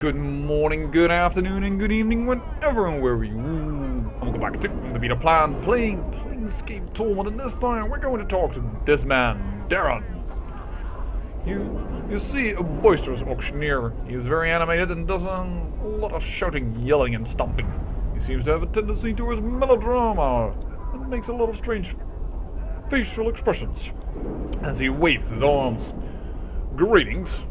Good morning, good afternoon, and good evening, whenever and wherever you welcome back to the Beta Plan, playing Planescape Torment, and this time we're going to talk to this man, Darren. You see a boisterous auctioneer. He is very animated and does a lot of shouting, yelling, and stomping. He seems to have a tendency towards melodrama, and makes a lot of strange facial expressions as he waves his arms. Greetings.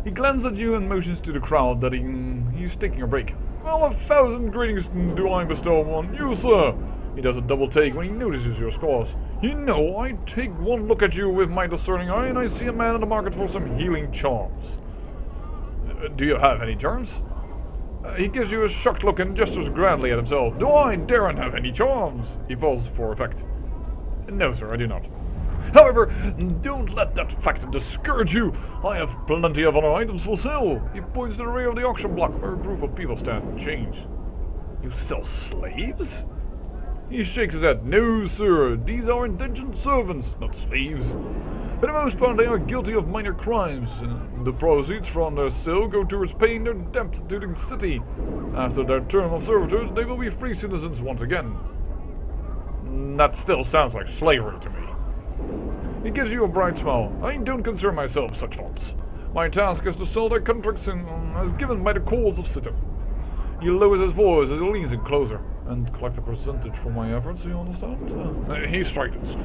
He glances at you and motions to the crowd that he's taking a break. Well, 1,000 greetings do I bestow on you, sir. He does a double take when he notices your scars. You know, I take one look at you with my discerning eye and I see a man in the market for some healing charms. Do you have any charms? He gives you a shocked look and gestures grandly at himself. Do I, Darren, have any charms? He pauses for effect. No, sir, I do not. However, don't let that fact discourage you. I have plenty of other items for sale. He points to the rear of the auction block where a group of people stand and change. You sell slaves? He shakes his head. No, sir. These are indentured servants, not slaves. For the most part, they are guilty of minor crimes. The proceeds from their sale go towards paying their debt to the city. After their term of servitude, they will be free citizens once again. That still sounds like slavery to me. He gives you a bright smile. I don't concern myself with such thoughts. My task is to sell their contracts as given by the calls of Sito. He lowers his voice as he leans in closer. And collect a percentage for my efforts, you understand? He straightens.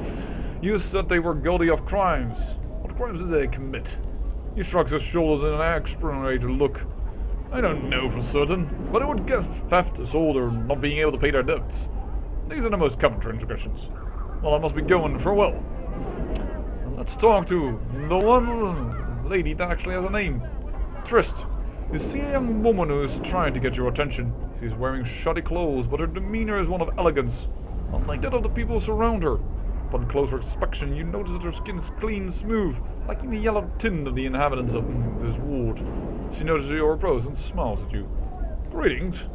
You said they were guilty of crimes. What crimes did they commit? He shrugs his shoulders in an explanatory look. I don't know for certain, but I would guess theft, assault, or not being able to pay their debts. These are the most common transgressions. Well, I must be going farewell. Let's talk to the one lady that actually has a name. Trist. You see a young woman who is trying to get your attention. She's wearing shoddy clothes, but her demeanor is one of elegance, unlike that of the people who surround her. Upon closer inspection, you notice that her skin is clean and smooth, like the yellow tint of the inhabitants of this ward. She notices your approach and smiles at you. Greetings.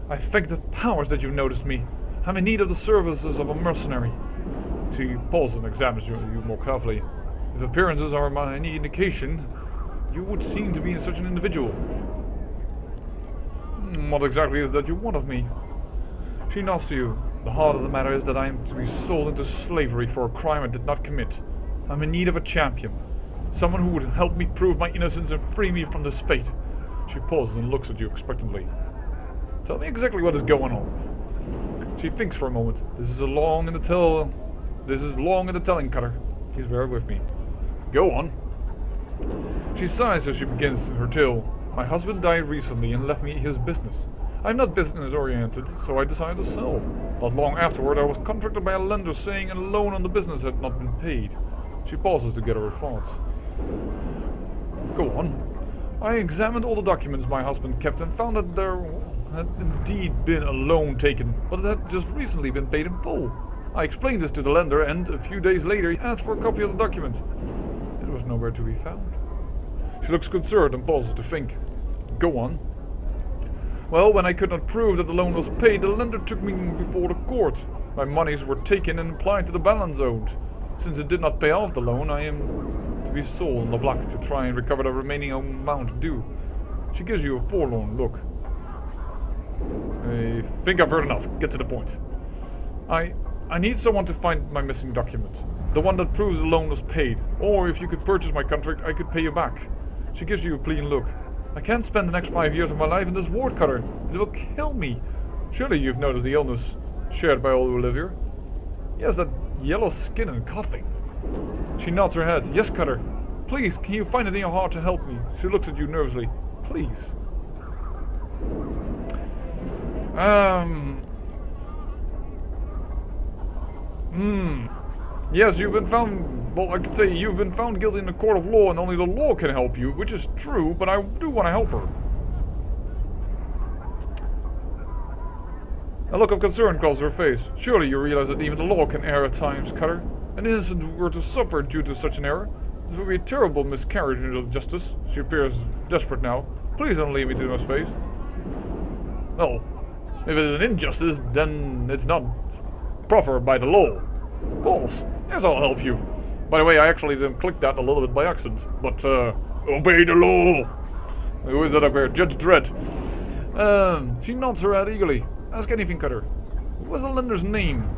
I thank the powers that you've noticed me. I'm in need of the services of a mercenary. She pauses and examines you more carefully. If appearances are any indication, you would seem to be such an individual. What exactly is that you want of me? She nods to you. The heart of the matter is that I am to be sold into slavery for a crime I did not commit. I'm in need of a champion. Someone who would help me prove my innocence and free me from this fate. She pauses and looks at you expectantly. Tell me exactly what is going on. She thinks for a moment. This is long in the telling, Cutter. Please bear with me. Go on. She sighs as she begins her tale. My husband died recently and left me his business. I'm not business-oriented, so I decided to sell. Not long afterward, I was contacted by a lender saying a loan on the business had not been paid. She pauses to gather her thoughts. Go on. I examined all the documents my husband kept and found that there had indeed been a loan taken, but it had just recently been paid in full. I explained this to the lender, and a few days later he asked for a copy of the document. It was nowhere to be found. She looks concerned and pauses to think. Go on. Well, when I could not prove that the loan was paid, the lender took me before the court. My monies were taken and applied to the balance owed. Since it did not pay off the loan, I am to be sold on the block to try and recover the remaining amount due. She gives you a forlorn look. I think I've heard enough. Get to the point. I need someone to find my missing document. The one that proves the loan was paid. Or if you could purchase my contract, I could pay you back. She gives you a pleading look. I can't spend the next 5 years of my life in this ward, Cutter. It will kill me. Surely you've noticed the illness shared by all who live here. Yes, that yellow skin and coughing. She nods her head. Yes, Cutter. Please, can you find it in your heart to help me? She looks at you nervously. Please. Yes, you've been found, well, I could say you've been found guilty in the court of law and only the law can help you, which is true, but I do want to help her. A look of concern crosses her face. Surely you realize that even the law can err at times, Cutter. An innocent were to suffer due to such an error. This would be a terrible miscarriage of justice. She appears desperate now. Please don't leave me to his face. Well, if it is an injustice, then it's not proper by the law. Of course. Yes, I'll help you. By the way, I actually didn't click that a little bit by accident. But, obey the law! Who is that up here? Judge Dredd. She nods her head eagerly. Ask anything, Cutter. What was the lender's name?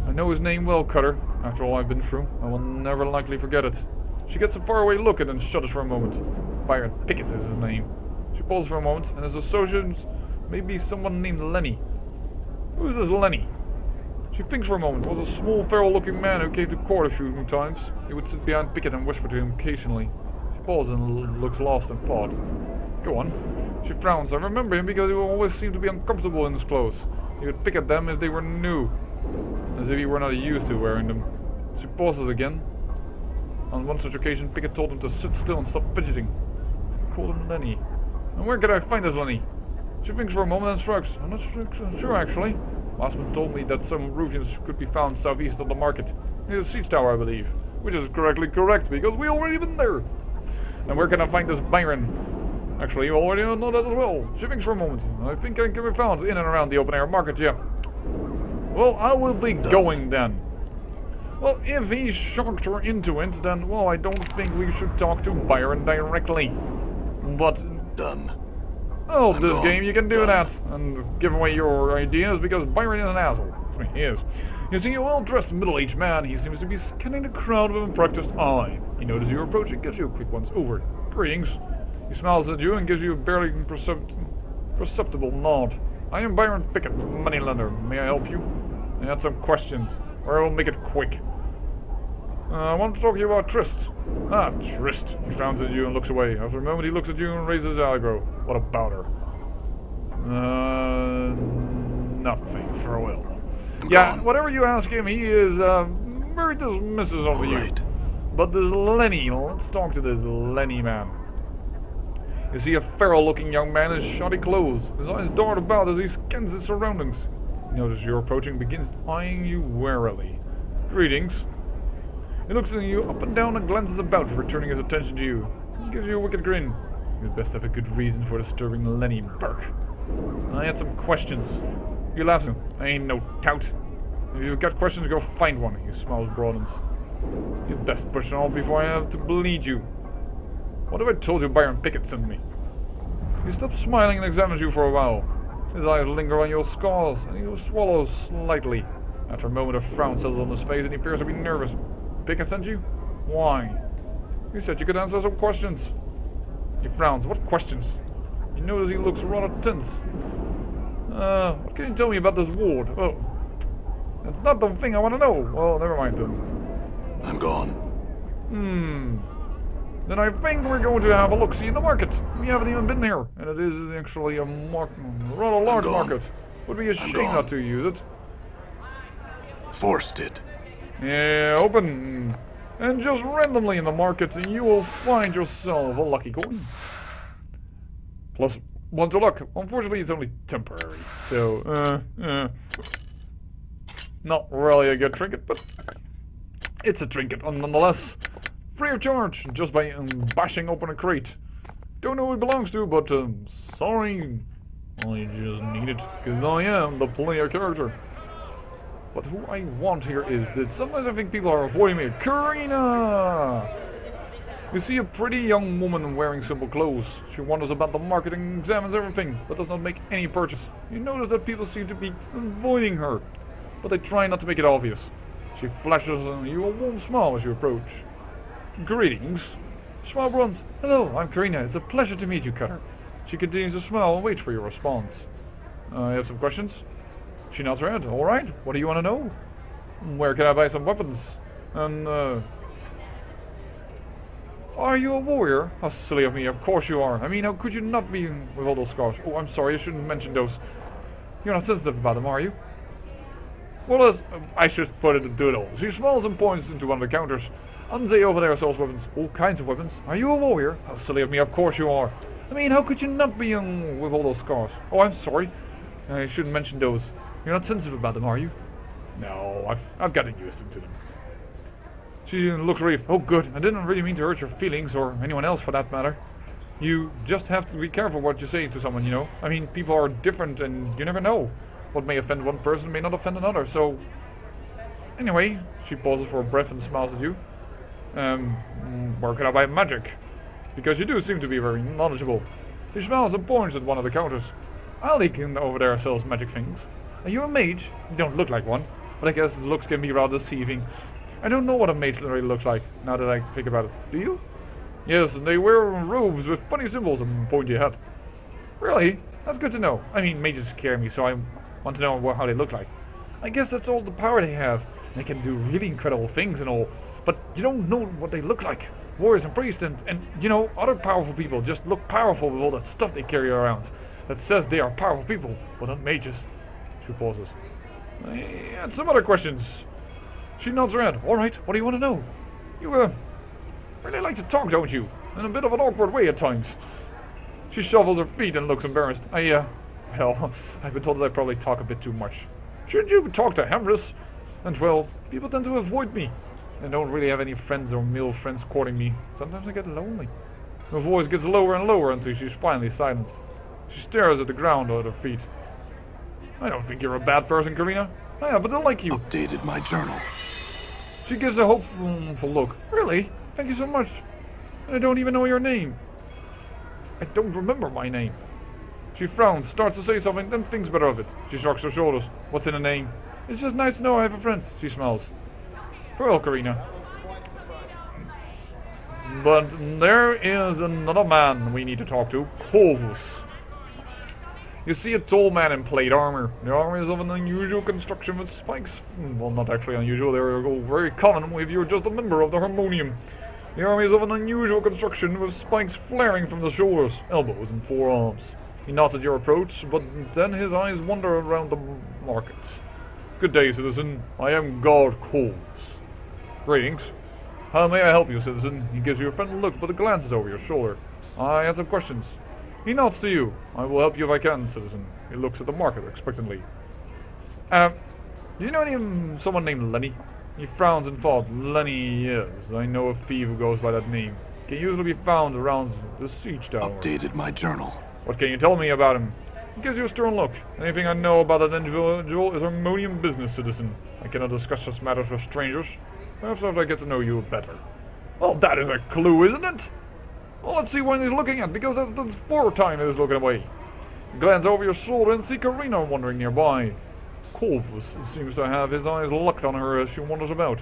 I know his name well, Cutter. After all I've been through, I will never likely forget it. She gets a faraway look and then shudders for a moment. Byron Pickett is his name. She pauses for a moment, and his associates may be someone named Lenny. Who's this Lenny? She thinks for a moment. Was a small, feral-looking man who came to court a few times. He would sit behind Pickett and whisper to him occasionally. She pauses and looks lost in thought. Go on. She frowns. I remember him because he always seemed to be uncomfortable in his clothes. He would pick at them if they were new, as if he were not used to wearing them. She pauses again. On one such occasion, Pickett told him to sit still and stop fidgeting. He called him Lenny. And where could I find this Lenny? She thinks for a moment and shrugs. I'm not sure, actually. Mossman told me that some Rufians could be found southeast of the market. Near the siege tower, I believe. Which is correct, because we already been there. And where can I find this Byron? Actually, you already know that as well. She thinks for a moment. I think I can be found in and around the open-air market, yeah. Well, I will be going then. Well, if he shocked her into it, then, well, I don't think we should talk to Byron directly. But... Done. Oh, this game, you can do that and give away your ideas because Byron is an asshole. I mean, he is. You see a well-dressed middle-aged man. He seems to be scanning the crowd with a practiced eye. He notices you approach and gives you a quick once over. Greetings. He smiles at you and gives you a barely perceptible nod. I am Byron Pickett, moneylender. May I help you? I had some questions, or I will make it quick. I want to talk to you about Trist. Ah, Trist. He frowns at you and looks away. After a moment, he looks at you and raises his eyebrow. What about her? Nothing, farewell. Yeah, whatever you ask him, he is very dismissive of you. But this Lenny, let's talk to this Lenny man. You see a feral-looking young man in shoddy clothes. His eyes dart about as he scans his surroundings. He notices you're approaching, begins eyeing you warily. Greetings. He looks at you up and down and glances about, returning his attention to you. He gives you a wicked grin. You'd best have a good reason for disturbing Lenny Burke. I had some questions. You laugh. I ain't no tout. If you've got questions, go find one. His smile broadens. You'd best push on before I have to bleed you. What have I told you Byron Pickett sent me? He stops smiling and examines you for a while. His eyes linger on your scars, and he swallows slightly. After a moment, a frown settles on his face, and he appears to be nervous. Pickett sent you? Why? You said you could answer some questions. He frowns. What questions? You notice he looks rather tense. What can you tell me about this ward? Oh, that's not the thing I want to know. Well, never mind then. I'm gone. Then I think we're going to have a look-see in the market. We haven't even been here, and it is actually a rather large market. Would be a shame not to use it. Forced it. Yeah, open. And just randomly in the market, you will find yourself a lucky coin. Plus 1 to luck. Unfortunately, it's only temporary. So, not really a good trinket, but it's a trinket nonetheless. Free of charge, just by bashing open a crate. Don't know who it belongs to, but sorry. I just need it, because I am the player character. But who I want here is that sometimes I think people are avoiding me. Karina! You see a pretty young woman wearing simple clothes. She wanders about the market and examines everything, but does not make any purchase. You notice that people seem to be avoiding her, but they try not to make it obvious. She flashes you a warm smile as you approach. Greetings. Smile bronze. Hello, I'm Karina. It's a pleasure to meet you, Cutter. She continues to smile and waits for your response. You have some questions? She nods her head. All right. What do you want to know? Where can I buy some weapons? And, are you a warrior? How silly of me. Of course you are. I mean, how could you not be with all those scars? Oh, I'm sorry. I shouldn't mention those. You're not sensitive about them, are you? Well, I should put it to it all. She smiles and points into one of the counters. Anze over there sells weapons. All kinds of weapons. Are you a warrior? How silly of me. Of course you are. I mean, how could you not be with all those scars? Oh, I'm sorry. I shouldn't mention those. You're not sensitive about them, are you? No, I've gotten used to them. She looks relieved. Oh, good. I didn't really mean to hurt your feelings, or anyone else for that matter. You just have to be careful what you say to someone, you know? I mean, people are different, and you never know. What may offend one person may not offend another, so... Anyway, she pauses for a breath and smiles at you. Where can I buy magic? Because you do seem to be very knowledgeable. He smiles and points at one of the counters. Alec over there sells magic things. Are you a mage? You don't look like one, but I guess looks can be rather deceiving. I don't know what a mage really looks like, now that I think about it. Do you? Yes, and they wear robes with funny symbols and pointy hat. Really? That's good to know. I mean, mages scare me, so I want to know how they look like. I guess that's all the power they have. They can do really incredible things and all, but you don't know what they look like. Warriors and priests and you know, other powerful people just look powerful with all that stuff they carry around. That says they are powerful people, but not mages. She pauses. I had some other questions. She nods her head. Alright, what do you want to know? You, really like to talk, don't you? In a bit of an awkward way at times. She shuffles her feet and looks embarrassed. Well, I've been told that I probably talk a bit too much. Shouldn't you talk to Hamris? And well, people tend to avoid me. I don't really have any friends or male friends courting me. Sometimes I get lonely. Her voice gets lower and lower until she's finally silent. She stares at the ground at her feet. I don't think you're a bad person, Karina. I happen to like you. Updated my journal. She gives a hopeful look. Really? Thank you so much. I don't even know your name. I don't remember my name. She frowns, starts to say something, then thinks better of it. She shrugs her shoulders. What's in a name? It's just nice to know I have a friend. She smiles. Farewell, Karina. But there is another man we need to talk to. Corvus. You see a tall man in plate armor. The armor is of an unusual construction with spikes. Well, not actually unusual. They're all very common if you're just a member of the Harmonium. The armor is of an unusual construction with spikes flaring from the shoulders, elbows, and forearms. He nods at your approach, but then his eyes wander around the market. Good day, citizen. I am Guard Corvus. Greetings. How may I help you, citizen? He gives you a friendly look, but glances over your shoulder. I had some questions. He nods to you. I will help you if I can, citizen. He looks at the market expectantly. Do you know someone named Lenny? He frowns in thought. Lenny, yes. I know a thief who goes by that name. Can usually be found around the siege tower. Updated my journal. What can you tell me about him? He gives you a stern look. Anything I know about that individual is Harmonium business, citizen. I cannot discuss such matters with strangers. Perhaps after I get to know you better. Well, that is a clue, isn't it? Well, let's see what he's looking at, because that's the fourth time he's looking away. Glance over your shoulder and see Karina wandering nearby. Corvus seems to have his eyes locked on her as she wanders about.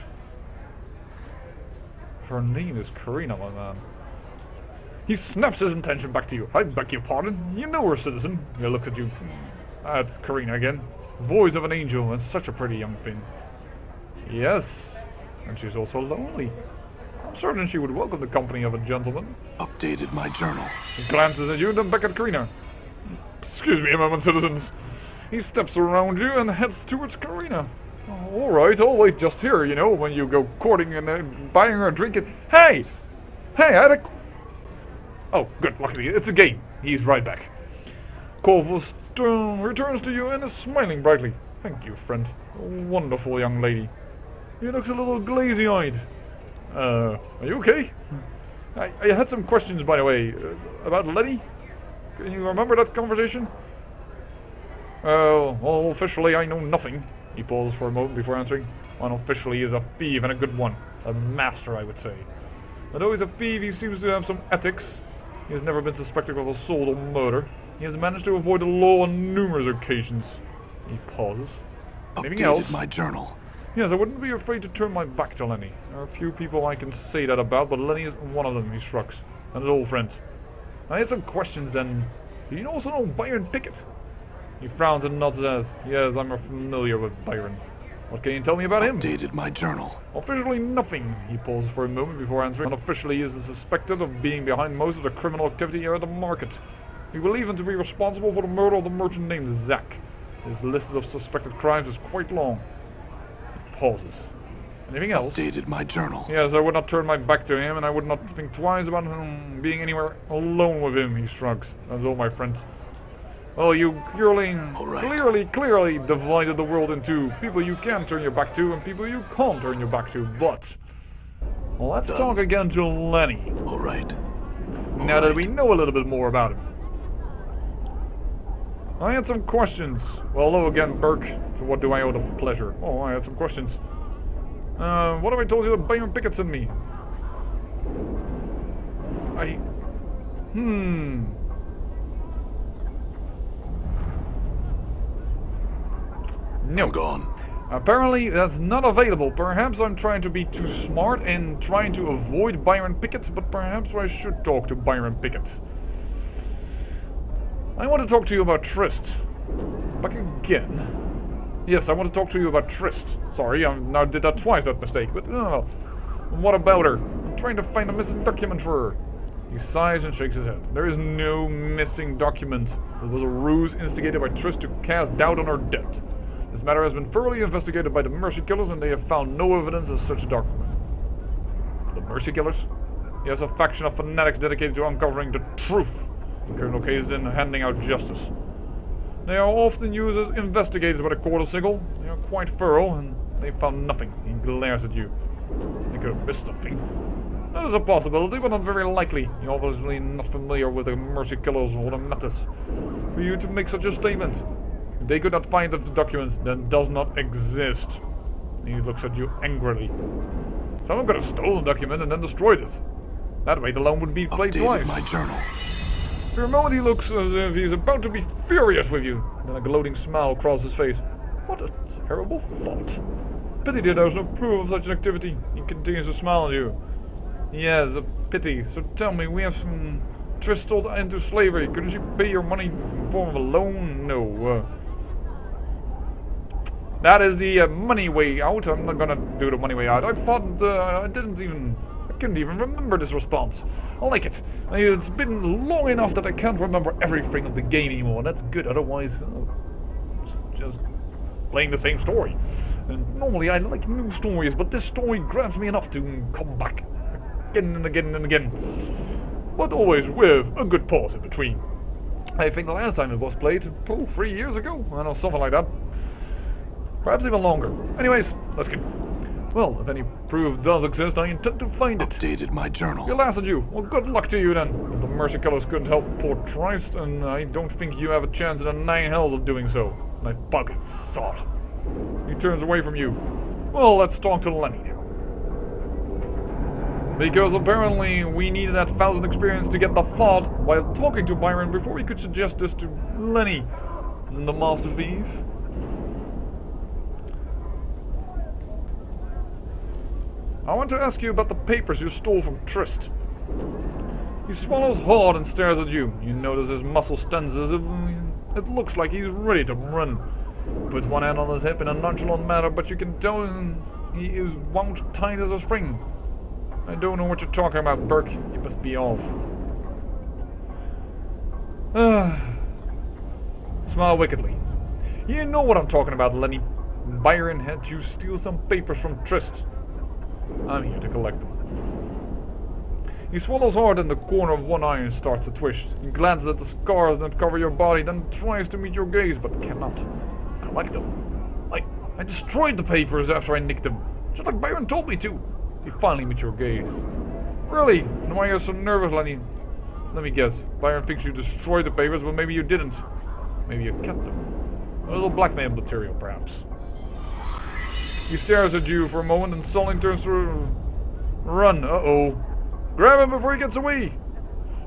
Her name is Karina, my man. He snaps his attention back to you. I beg your pardon. You know her, citizen. He looks at you. That's Karina again. Voice of an angel and such a pretty young thing. Yes, and she's also lonely. I'm certain she would welcome the company of a gentleman. Updated my journal. He glances at you, then back at Karina. Excuse me a moment, citizens. He steps around you and heads towards Karina. Oh, alright, I'll wait just here, you know, when you go courting and buying her a drink. Hey! Hey, I had a... Oh, good, luckily, it's a game. He's right back. Corvus returns to you and is smiling brightly. Thank you, friend. A wonderful young lady. He looks a little glazy-eyed. Are you okay? I had some questions, by the way, about Lenny. Can you remember that conversation? Well, officially I know nothing. He pauses for a moment before answering. Unofficially, he is a thief and a good one. A master, I would say. Although he's a thief, he seems to have some ethics. He has never been suspected of assault or murder. He has managed to avoid the law on numerous occasions. He pauses. Anything else? My journal. Yes, I wouldn't be afraid to turn my back to Lenny. There are a few people I can say that about, but Lenny is one of them, he shrugs. And his old friend. I had some questions then. Do you also know Byron Pickett? He frowns and nods his head. Yes, I'm familiar with Byron. What can you tell me about him? Updated my journal. Officially nothing. He pauses for a moment before answering. Unofficially, he is suspected of being behind most of the criminal activity here at the market. We believe him to be responsible for the murder of the merchant named Zach. His list of suspected crimes is quite long. He pauses. Anything else? Updated my journal. Yes, I would not turn my back to him, and I would not think twice about him being anywhere alone with him, he shrugs. That's all, my friend. Well, you clearly divided the world into people you can turn your back to and people you can't turn your back to, but... Well, let's talk again to Lenny. Alright. Now that we know a little bit more about him. I had some questions. Well, hello again, Burke. So what do I owe the pleasure? Oh, I had some questions. What have I told you that Byron Pickett sent me? No. I'm gone. Apparently that's not available. Perhaps I'm trying to be too smart and trying to avoid Byron Pickett, but perhaps I should talk to Byron Pickett. I want to talk to you about Trist. Back again. Yes, I want to talk to you about Trist. Sorry, I now did that twice, that mistake, but what about her? I'm trying to find a missing document for her. He sighs and shakes his head. There is no missing document. It was a ruse instigated by Trist to cast doubt on her death. This matter has been thoroughly investigated by the Mercy Killers, and they have found no evidence of such a document. The Mercy Killers? Yes, a faction of fanatics dedicated to uncovering the truth in criminal cases and handing out justice. They are often used as investigators by the Court of Sigil. They are quite thorough, and they found nothing. He glares at you. They could have missed something. That is a possibility, but not very likely. You're obviously not familiar with the Mercy Killers or the methods for you to make such a statement. If they could not find the document, then it does not exist. He looks at you angrily. Someone could have stolen the document and then destroyed it. That way the loan would be played twice. My journal. For a moment he looks as if he's about to be furious with you. Then a gloating smile crosses his face. What a terrible thought. Pity that there was no proof of such an activity. He continues to smile at you. Yes, a pity. So tell me, we have some Trist sold into slavery. Couldn't she pay your money in form of a loan? No. That is the money way out. I'm not gonna do the money way out. I thought I couldn't even remember this response. I like it. It's been long enough that I can't remember everything of the game anymore. That's good. Otherwise, just playing the same story. And normally I like new stories, but this story grabs me enough to come back again and again and again. But always with a good pause in between. I think the last time it was played, 3 years ago. I don't know, something like that. Perhaps even longer. Anyways, let's get... Well, if any proof does exist, I intend to find it. Updated my journal. He laughs at you. Well, good luck to you then. The Mercy Killers couldn't help poor Trist, and I don't think you have a chance in the 9 hells of doing so. My bucket sod. He turns away from you. Well, let's talk to Lenny now. Because apparently we needed that 1000 experience to get the thought while talking to Byron before we could suggest this to Lenny, the Master Thief. I want to ask you about the papers you stole from Trist. He swallows hard and stares at you. You notice his muscle tense as if it looks like he's ready to run. He puts one hand on his hip in a nonchalant manner, but you can tell he is wound tight as a spring. I don't know what you're talking about, Burke. You must be off. Smile wickedly. You know what I'm talking about, Lenny. Byron had you steal some papers from Trist. I'm here to collect them. He swallows hard and the corner of one eye starts to twitch. He glances at the scars that cover your body, then tries to meet your gaze, but cannot. Collect them? I destroyed the papers after I nicked them. Just like Byron told me to. He finally meets your gaze. Really? And why are you so nervous, Lenny? Let me guess. Byron thinks you destroyed the papers, but maybe you didn't. Maybe you kept them. A little blackmail material, perhaps. He stares at you for a moment and suddenly turns to run. Uh-oh. Grab him before he gets away.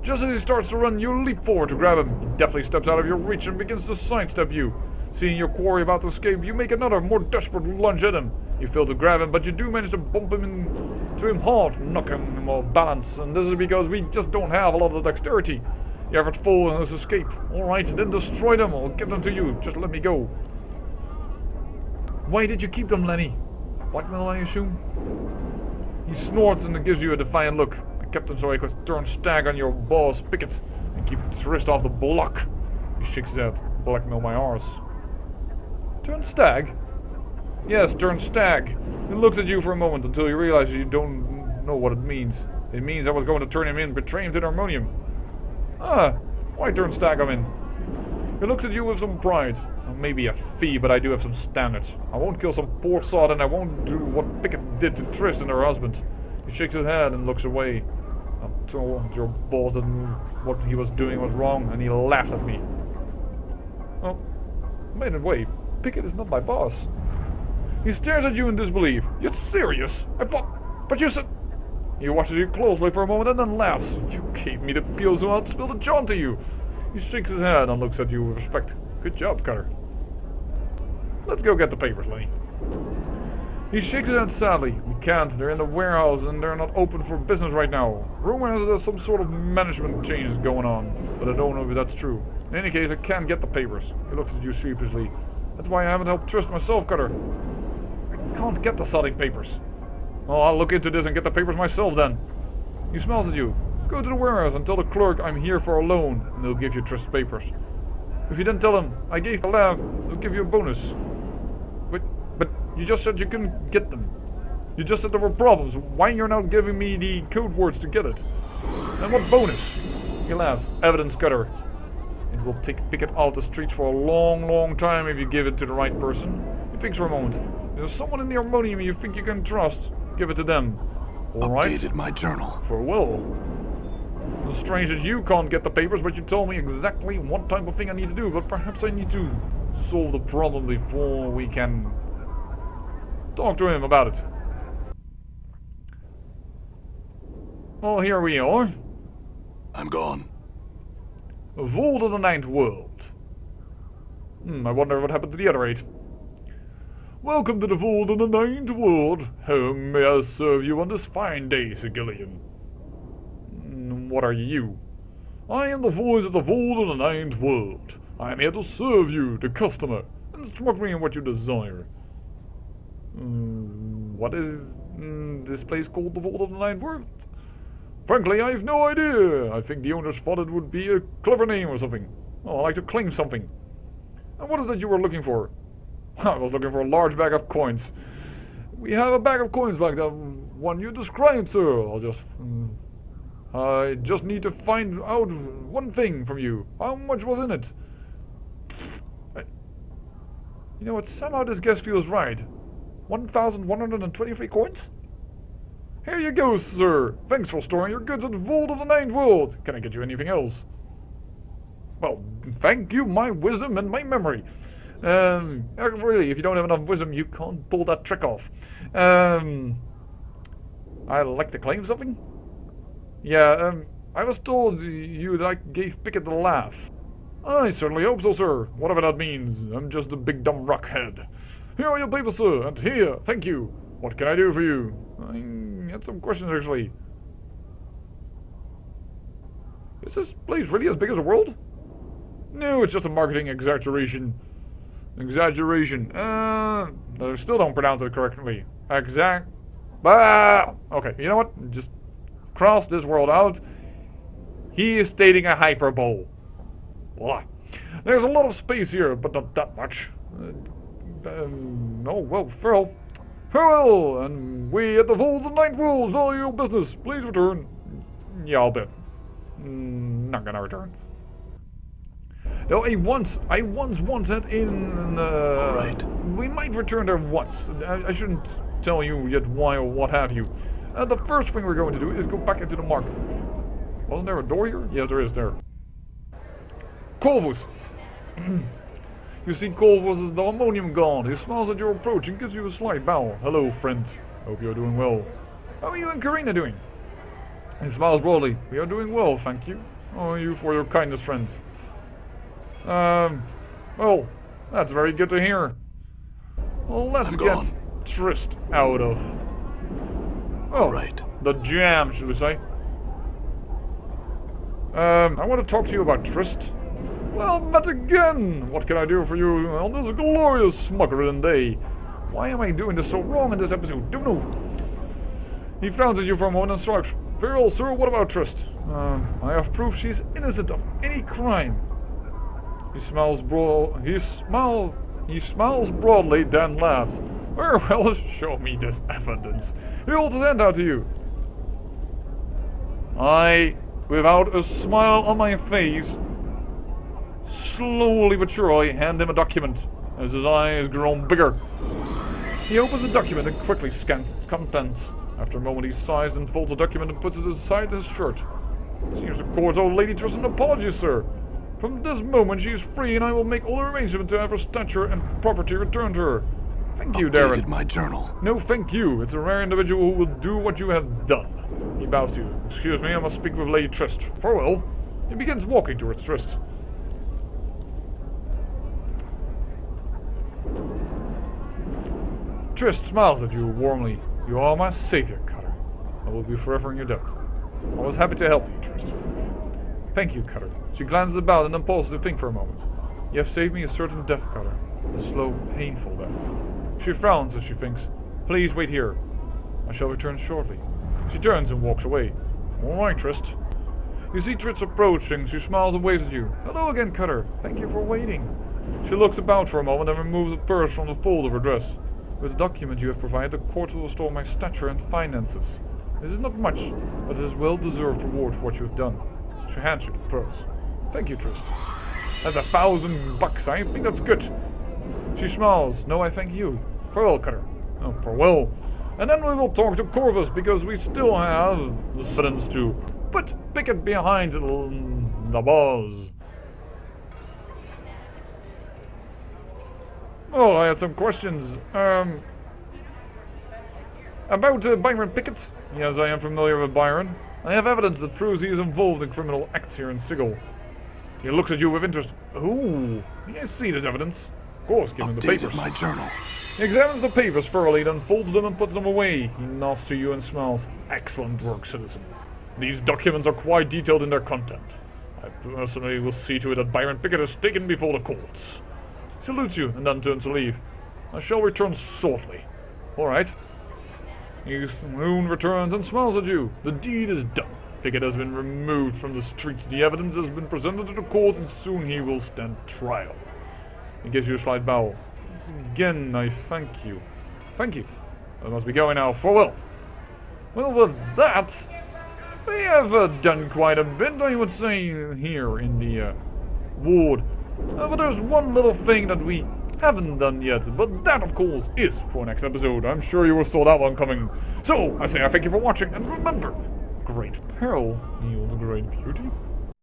Just as he starts to run, you leap forward to grab him. He deftly steps out of your reach and begins to sidestep you. Seeing your quarry about to escape, you make another, more desperate lunge at him. You fail to grab him, but you do manage to bump him into him hard, knocking him off balance. And this is because we just don't have a lot of dexterity. The effort's full in his escape. Alright, then destroy them. I'll give them to you. Just let me go. Why did you keep them, Lenny? Blackmail, I assume? He snorts and gives you a defiant look. I kept them so I could turn stag on your boss Pickett and keep Trist off the block. He shakes his head. Blackmail my arse. Turn stag? Yes, turn stag. He looks at you for a moment until he realizes you don't know what it means. It means I was going to turn him in, betray him to the harmonium. Why turn stag him in? He looks at you with some pride. Maybe a fee, but I do have some standards. I won't kill some poor sod, and I won't do what Pickett did to Trist and her husband. He shakes his head and looks away. I told your boss that what he was doing was wrong, and he laughed at me. Oh, made it way. Pickett is not my boss. He stares at you in disbelief. You're serious? I thought... But you said... He watches you closely for a moment and then laughs. You gave me the peel so I'd spill the John to you. He shakes his head and looks at you with respect. Good job, Cutter. Let's go get the papers, Lenny. He shakes his head sadly. We can't. They're in the warehouse and they're not open for business right now. Rumor has there's some sort of management changes going on, but I don't know if that's true. In any case, I can't get the papers. He looks at you sheepishly. That's why I haven't helped Trist myself, Cutter. I can't get the sodding papers. Well, I'll look into this and get the papers myself then. He smiles at you. Go to the warehouse and tell the clerk I'm here for a loan, and they'll give you Trist's papers. If you then tell him I gave a laugh, they'll give you a bonus. But you just said you couldn't get them. You just said there were problems. Why you're now giving me the code words to get it? And what bonus? He laughs. Evidence, Cutter. It will pick it out the streets for a long time if you give it to the right person. He thinks for a moment. If there's someone in the Harmonium you think you can trust, give it to them. Alright? Updated my journal. Farewell. It's strange that you can't get the papers, but you told me exactly what type of thing I need to do. But perhaps I need to solve the problem before we can talk to him about it. Well, here we are. I'm gone. A vault of the Ninth World. I wonder what happened to the other 8. Welcome to the vault of the Ninth World. How may I serve you on this fine day, Sigillian? What are you? I am the voice of the vault of the Ninth World. I am here to serve you, the customer. Instruct me in what you desire. What is this place called the Vault of the Ninth World? Frankly, I have no idea. I think the owners thought it would be a clever name or something. Oh, I like to claim something. And what is that you were looking for? I was looking for a large bag of coins. We have a bag of coins like that one you described, sir. I just need to find out one thing from you. How much was in it? You know what? Somehow this guess feels right. 1,123 coins? Here you go, sir. Thanks for storing your goods at the Vault of the Ninth World. Can I get you anything else? Well, thank you, my wisdom and my memory. Really, if you don't have enough wisdom, you can't pull that trick off. I'd like to claim something? Yeah, I was told you that I gave Pickett the laugh. I certainly hope so, sir. Whatever that means. I'm just a big dumb rockhead. Here are your papers, sir, and here, thank you. What can I do for you? I had some questions, actually. Is this place really as big as the world? No, it's just a marketing exaggeration. I still don't pronounce it correctly. Okay, you know what? Just cross this world out. He is stating a hyperbole. Voila. There's a lot of space here, but not that much. Oh, well, farewell, and we at the Vault of the Ninth World value your business. Please return. Yeah, I'll bet. Not gonna return. No, I once wanted in. Alright. We might return there once. I shouldn't tell you yet why or what have you. The first thing we're going to do is go back into the market. Wasn't there a door here? Yes, there is there. Corvus! You see, Corvus is the Harmonium god. He smiles at your approach and gives you a slight bow. Hello, friend. Hope you're doing well. How are you and Karina doing? He smiles broadly. We are doing well, thank you. Oh, you for your kindness, friends. Well, that's very good to hear. Well, let's get Trist out of... Oh, right. The jam, should we say. I want to talk to you about Trist. Well, met again! What can I do for you on this glorious smuggling day? Why am I doing this so wrong in this episode? Don't know. He frowns at you for a moment and shrugs. Very well, sir, what about Trist? I have proof she's innocent of any crime. He smiles broadly, then laughs. Very well, show me this evidence. He holds his hand out to you. I, without a smile on my face, slowly but surely hand him a document as his eyes grow bigger. He opens the document and quickly scans its contents. After a moment he sighs and folds the document and puts it aside his shirt. Seems to court old Lady Trist an apology, sir. From this moment she is free and I will make all the arrangements to have her stature and property returned to her. Thank you, Darren. Updated my journal. No, thank you. It's a rare individual who will do what you have done. He bows to you. Excuse me, I must speak with Lady Trist. Farewell. He begins walking towards Trist. Trist smiles at you warmly. You are my savior, Cutter. I will be forever in your debt. I was happy to help you, Trist. Thank you, Cutter. She glances about and then pauses to think for a moment. You have saved me a certain death, Cutter. A slow, painful death. She frowns as she thinks. Please wait here. I shall return shortly. She turns and walks away. All right, Trist. You see Trist approaching. She smiles and waves at you. Hello again, Cutter. Thank you for waiting. She looks about for a moment and removes a purse from the fold of her dress. With the document you have provided, the court will restore my stature and finances. This is not much, but it is well-deserved reward for what you have done. She hands you the purse. Thank you, Trist. That's $1,000. I think that's good. She smiles. No, I thank you. Farewell, Cutter. Oh, farewell. And then we will talk to Corvus, because we still have the evidence to put Pickett behind the bars. Oh, I had some questions. About Byron Pickett. Yes, I am familiar with Byron. I have evidence that proves he is involved in criminal acts here in Sigil. He looks at you with interest. Ooh, may I see this evidence? Of course, give him the papers. My journal. He examines the papers thoroughly, then folds them and puts them away. He nods to you and smiles. Excellent work, citizen. These documents are quite detailed in their content. I personally will see to it that Byron Pickett is taken before the courts. He salutes you and then turns to leave. I shall return shortly. Alright. He soon returns and smiles at you. The deed is done. Pickett has been removed from the streets. The evidence has been presented to the court and soon he will stand trial. He gives you a slight bow. Once again, I thank you. Thank you. I must be going now. Farewell. Well, with that, we have done quite a bit, I would say, here in the ward. But there's one little thing that we haven't done yet, but that, of course, is for next episode. I'm sure you will saw that one coming. So, I say I thank you for watching, and remember, great peril yields great beauty.